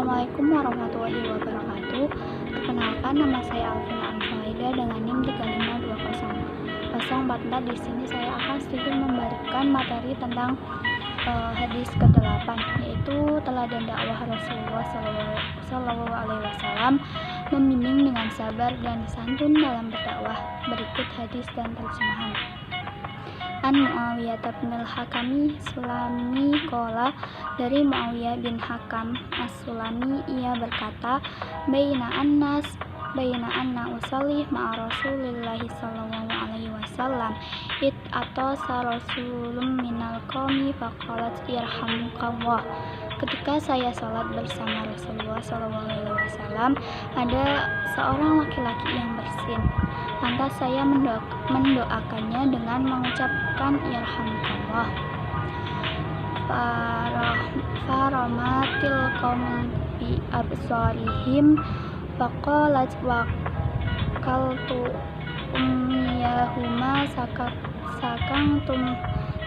Assalamualaikum warahmatullahi wabarakatuh. Perkenalkan, nama saya Alvin Anfaida dengan NIM 3520044. Di sini saya akan sedikit memberikan materi tentang hadis ke-8, yaitu teladan dakwah Rasulullah SAW membimbing dengan sabar dan santun dalam berdakwah. Berikut hadis dan terjemahan. An Muawiyah bin al-Hakami Sulami qala, dari Muawiyah bin Hakam As-Sulami ia berkata, baina anna usalli ma'a Rasulillahi sallallahu alaihi wasallam it atasa rasulun minal qaumi faqalat irhamukallah. Ketika saya sholat bersama Rasulullah SAW, ada seorang laki-laki yang bersin. Lantas saya mendoakannya dengan mengucapkan irhamukallah. Faramatil qaum bi absarihim faqalat waqaltu ummiyahuma sakantum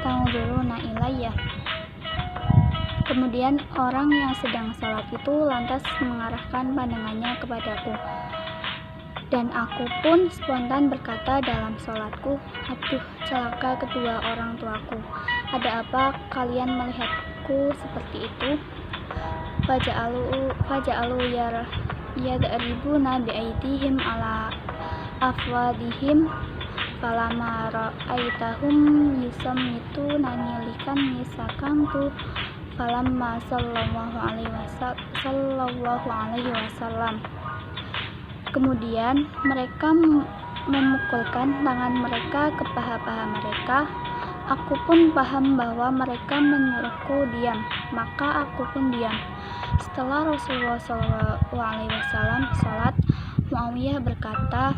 tanzuruna ilayya. Kemudian orang yang sedang sholat itu lantas mengarahkan pandangannya kepadaku, dan aku pun spontan berkata dalam sholatku, aduh, celaka kedua orang tuaku. Ada apa kalian melihatku seperti itu? Faja'alu yadribuna bi'aidihim ala afwadihim falamma ra'aitahum yusammituna likan sakantu falamma sallallahu alaihi wasallam. Kemudian mereka memukulkan tangan mereka ke paha-paha mereka. Aku pun paham bahwa mereka menyuruhku diam, maka aku pun diam. Setelah Rasulullah SAW sholat, Muawiyah berkata,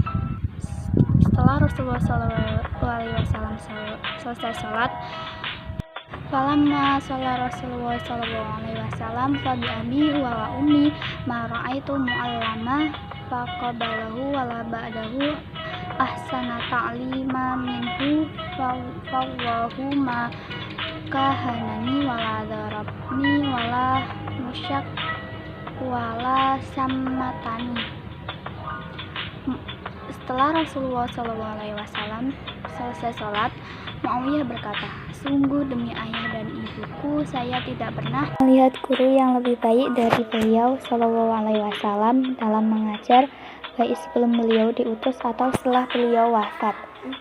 setelah Rasulullah SAW selesai sholat, falamma shalla Rasulullah SAW fa bi abi wa ummi ma ra'aitu mu'allama faqabalahu wala ba'dahu ahsana ta'lima minhu fawwahu ma kahanani wala darabni wala musyak wala sammatani. Setelah Rasulullah SAW selesai sholat, Muawiyah berkata, sungguh demi ayah dan ibuku, saya tidak pernah melihat guru yang lebih baik dari beliau SAW dalam mengajar, baik sebelum beliau diutus atau setelah beliau wafat.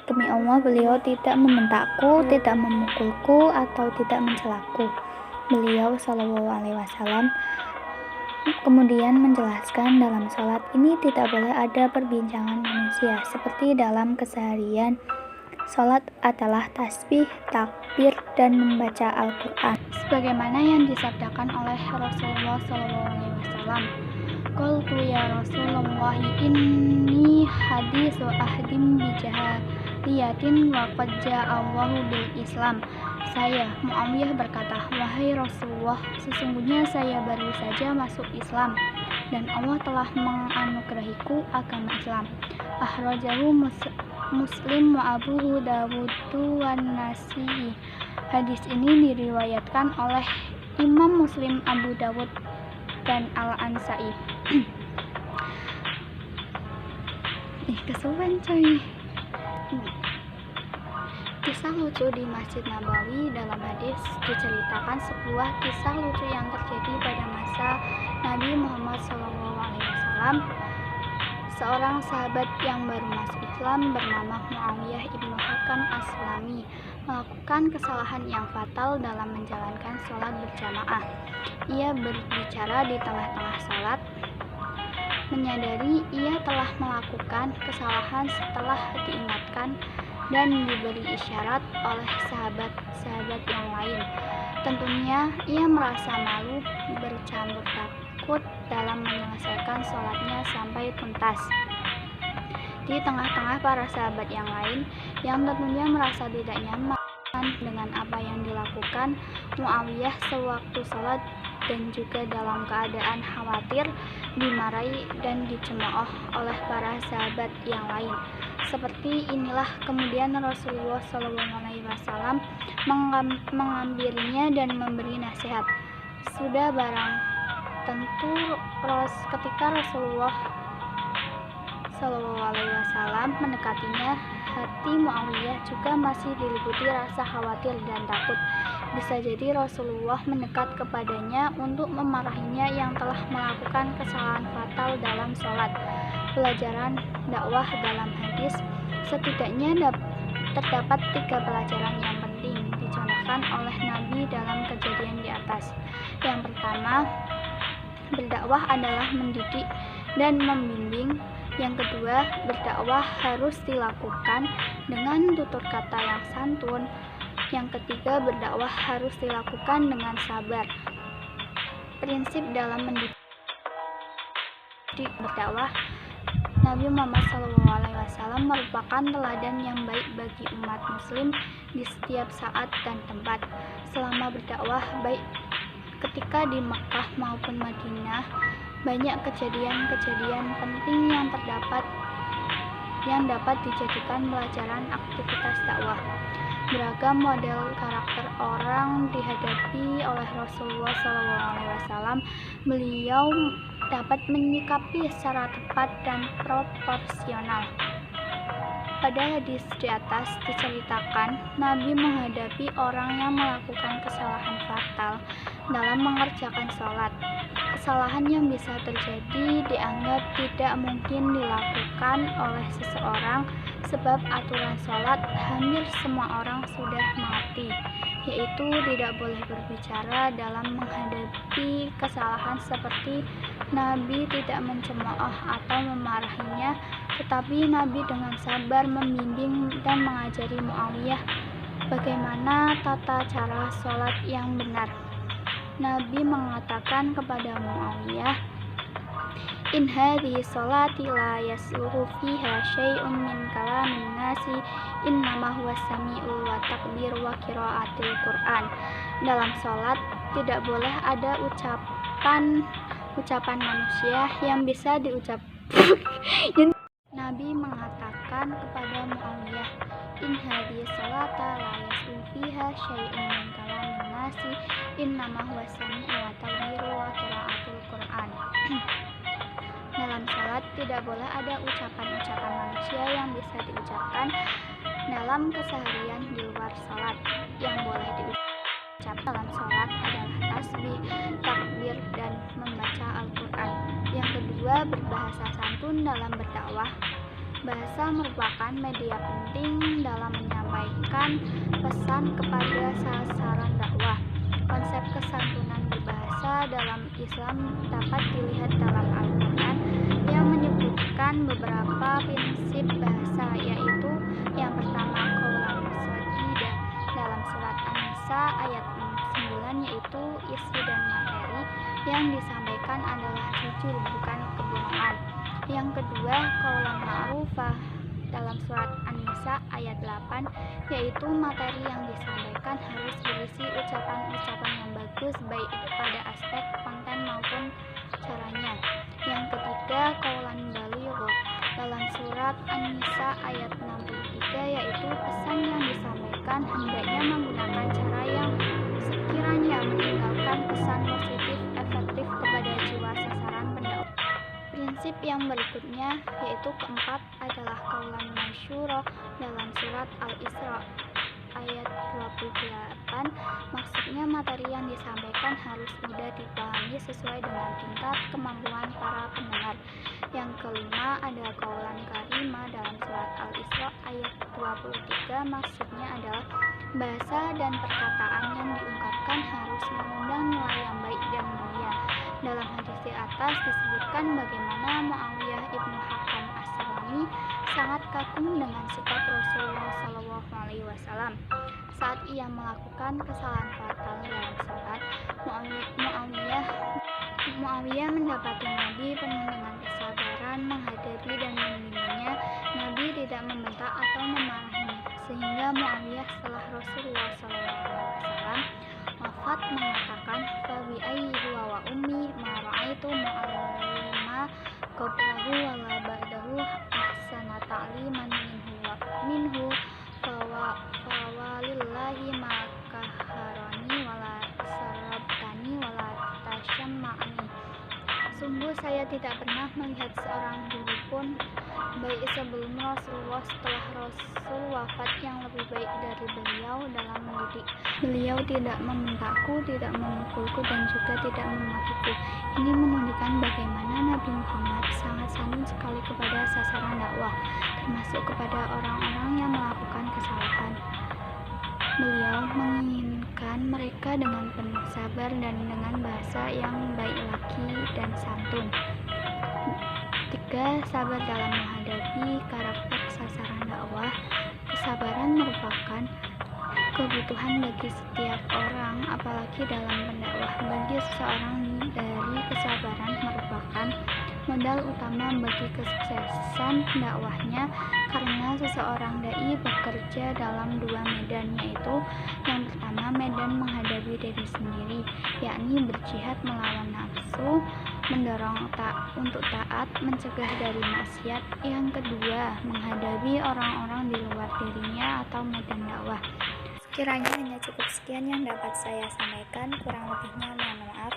Demi Allah, beliau tidak membentakku, tidak memukulku, atau tidak mencelaku. Beliau SAW kemudian menjelaskan, dalam sholat ini tidak boleh ada perbincangan manusia seperti dalam keseharian. Sholat adalah tasbih, takbir, dan membaca Al-Quran, sebagaimana yang disabdakan oleh Rasulullah SAW. Qultu ya Rasulullah, inni hadisu ahdim bijahaliyatin wa qad ja'allahu bil Islam. Saya, Muawiyah, berkata, wahai Rasulullah, sesungguhnya saya baru saja masuk Islam dan Allah telah menganugerahiku agama Islam. Akhrajahu Muslim wa Abu Dawud wan Nasa'i. Hadis ini diriwayatkan oleh Imam Muslim, Abu Dawud, dan Al-Ansai. Kesuwen coy. Kisah lucu di Masjid Nabawi. Dalam hadis diceritakan sebuah kisah lucu yang terjadi pada masa Nabi Muhammad SAW. Seorang sahabat yang baru masuk Islam bernama Muawiyah ibnu Hakam As-Sulami melakukan kesalahan yang fatal dalam menjalankan sholat berjamaah. Ia berbicara di tengah-tengah sholat, menyadari ia telah melakukan kesalahan setelah diingatkan dan diberi isyarat oleh sahabat-sahabat yang lain. Tentunya ia merasa malu, bercampur takut dalam menyelesaikan sholatnya sampai tuntas. Di tengah-tengah para sahabat yang lain yang tentunya merasa tidak nyaman dengan apa yang dilakukan Muawiyah sewaktu sholat, dan juga dalam keadaan khawatir dimarahi dan dicemooh oleh para sahabat yang lain. Seperti inilah kemudian Rasulullah SAW mengambilnya dan memberi nasihat. Sudah barang Tentu ketika Rasulullah Shallallahu Alaihi Wasallam mendekatinya, hati Muawiyah juga masih diliputi rasa khawatir dan takut. Bisa jadi Rasulullah mendekat kepadanya untuk memarahinya yang telah melakukan kesalahan fatal dalam sholat. Pelajaran dakwah dalam hadis, setidaknya terdapat 3 pelajaran yang penting dicontohkan oleh Nabi dalam kejadian di atas. Yang pertama, berdakwah adalah mendidik dan membimbing. Yang kedua, berdakwah harus dilakukan dengan tutur kata yang santun. Yang ketiga, berdakwah harus dilakukan dengan sabar. Prinsip dalam mendidik berdakwah, Nabi Muhammad SAW merupakan teladan yang baik bagi umat muslim di setiap saat dan tempat. Selama berdakwah, baik ketika di Mekah maupun Madinah, banyak kejadian-kejadian penting yang dapat dijadikan pelajaran aktivitas dakwah. Beragam model karakter orang dihadapi oleh Rasulullah SAW. Beliau dapat menyikapi secara tepat dan proporsional. Pada hadis di atas diceritakan, Nabi menghadapi orang yang melakukan kesalahan fatal dalam mengerjakan sholat. Kesalahan yang bisa terjadi dianggap tidak mungkin dilakukan oleh seseorang sebab aturan sholat hampir semua orang sudah mengerti, yaitu tidak boleh berbicara dalam menghadapi kesalahan seperti Nabi tidak mencemooh atau memarahinya, tetapi Nabi dengan sabar membimbing dan mengajari Muawiyah bagaimana tata cara sholat yang benar. Nabi mengatakan kepada Muawiyah, "In hadhihi sholati la yasluhu fiha syai'un min kalamin nasi, innama huwa sami'u wa takbir wa qiraatil Qur'an." Dalam sholat tidak boleh ada ucapan manusia yang bisa diucapkan. Nabi mengatakan kepada Muawiyah, "In hadhihi sholata la yasluhu fiha syai'un min kalamin nasi, innama huwa sami'u wa takbir wa qiraatil Qur'an." Dalam sholat tidak boleh ada ucapan-ucapan manusia yang bisa diucapkan dalam keseharian di luar sholat. Yang boleh diucapkan dalam sholat adalah tasbih, takbir, dan membaca Al-Quran. Yang kedua, berbahasa santun dalam berdakwah. Bahasa merupakan media penting dalam menyampaikan pesan kepada sasaran dakwah. Konsep kesantunan berbahasa dalam Islam dapat dilihat dalam Al-Quran yang menyebutkan beberapa prinsip bahasa, yaitu yang pertama, qaulan sadida dalam surat An-Nisa ayat 9, yaitu isi dan materi yang disampaikan adalah jujur bukan kebohongan. Yang kedua, qaulan ma'rufah dalam surat An-Nisa ayat 8, yaitu materi yang disampaikan harus berisi ucapan-ucapan yang bagus baik pada aspek konten maupun caranya. Yang ketiga, qaulan baligh dalam surat An-Nisa ayat 63, yaitu pesan yang disampaikan hendaknya menggunakan cara yang sekiranya meninggalkan pesan positif efektif kepada jiwa sasaran pendakwah. Prinsip yang berikutnya, yaitu keempat, adalah qaulan masyura dalam surat Al-Isra ayat 28. Maksudnya materi yang disampaikan harus mudah dipahami sesuai dengan tingkat kemampuan para pendengar. Yang kelima ada qaulan karima dalam surat Al-Isra ayat 23. Maksudnya adalah bahasa dan perkataan yang diungkapkan harus mengundang nilai yang baik dan mulia. Dalam hadis di atas disebutkan bagaimana Muawiyah ibnu Hakam As-Sulami sangat kagum dengan sikap Rasulullah SAW. Saat ia melakukan kesalahan fatal dalam sholat, Muawiyah mendapati Nabi penuh dengan kesabaran menghadapi dan membimbingnya. Nabi tidak membentak atau memarahinya, sehingga Muawiyah setelah Rasulullah SAW wafat mengatakan, "Fabi ayyi huwa wa ummi ma ra'aitu mu'allima qablahu wa la ba'dahu ahsana ta'liman minhu fawalillahi ma kaharani wa la sarabtani wa la tashamma'ani." Sungguh saya tidak pernah melihat seorang guru pun, baik sebelum Rasulullah setelah Rasul wafat, yang lebih baik dari beliau dalam mendidik. Beliau tidak membentakku, tidak memukulku, dan juga tidak memakiku. Ini menunjukkan bagaimana Nabi Muhammad sangat santun sekali kepada sasaran dakwah, termasuk kepada orang-orang yang melakukan kesalahan. Beliau menginginkan mereka dengan penuh sabar dan dengan bahasa yang baik lagi dan santun. 3. Sabar dalam menghadapi karakter sasaran dakwah. Kesabaran merupakan kebutuhan bagi setiap orang, apalagi dalam mendakwah. Bagi seseorang, dari kesabaran merupakan modal utama bagi kesuksesan dakwahnya, karena seseorang dai bekerja dalam 2 medan, yaitu yang pertama medan menghadapi diri sendiri, yakni berjihad melawan nafsu, mendorong untuk taat, mencegah dari maksiat. Yang kedua, menghadapi orang-orang di luar dirinya atau medan dakwah. Kiranya hanya cukup sekian yang dapat saya sampaikan, kurang lebihnya mohon maaf.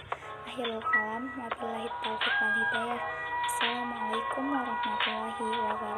Akhirul kalam, wabillahi taufiq wal hidayah. Assalamualaikum warahmatullahi wabarakatuh.